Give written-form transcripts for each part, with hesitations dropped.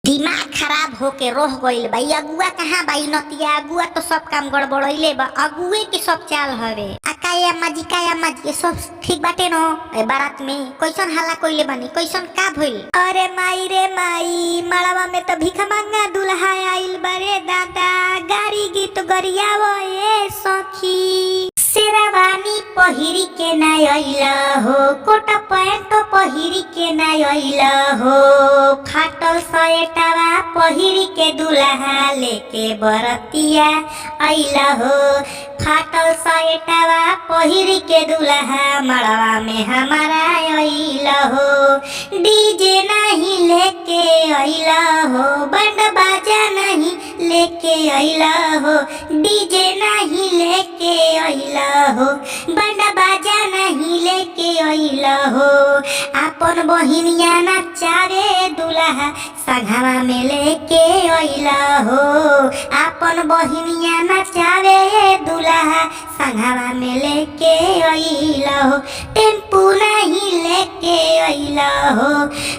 दिमाग खराब होके रह गइल बा। अगुआ कहाँ बा? नतिया अगुआ तो सब काम गड़बड़ैले बा। अगुए के सब चाल हवे। काया माजी सब ठीक बाटे न? बारात में कैसन हल्ला कइले बानी? कैसन का भइल? अरे माई रे माई, मड़वा में तो भिख मांगा दुल्हा आइल बारे दादा। गाड़ी गीत गरियावो ए सखी। शेरवानी पहिरी के ना आइला हो, कोट पैंट पहिरी के ना आइला हो, फाटल सएटावा पहिरी के दुल्हा लेके बरतिया आइला हो, फाटल सएटावा पहिरी के दुल्हा मड़वा में हमारा आइला हो। डीजे नहीं लेके आइला हो, बैंड बाजा नहीं लेके आइला हो, डीजे नहीं लेके आइला हो, बैंड बाजा नहीं लेके आइला हो। अपन बहिनिया नचावे दुल्हा संघवा में लेके आइला हो, अपन बहिनिया नचावे दुल्हा संघवा में लेके आइला हो। टेम्पू नहीं लेके आइला हो,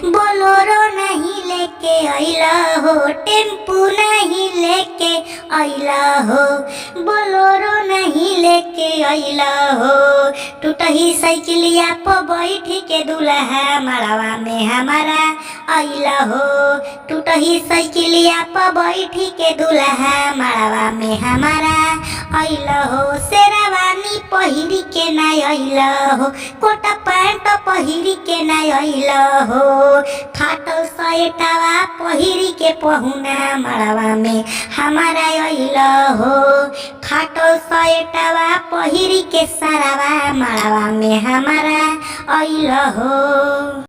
बोलोरो नहीं लेके आइला हो, टेम्पू नहीं लेके आइला हो, बोलोरो नहीं लेके आइला हो। टूटही साइकिलिया पर बैठ के दुल्हा मड़वा में हमारा आइला हो, टूटही साइकिलिया पर बैठ के दुल्हा मड़वा में हमारा आइला हो। शेरवानी पहिरी के ना आइला हो, कोट पैंट पहिरी के ना आइला हो, फाटल सएटावा पहिरी के पहुना मड़वा में हमारा आइला हो, फाटल सएटावा पहिरी के सारावा मड़वा में हमारा आइला हो।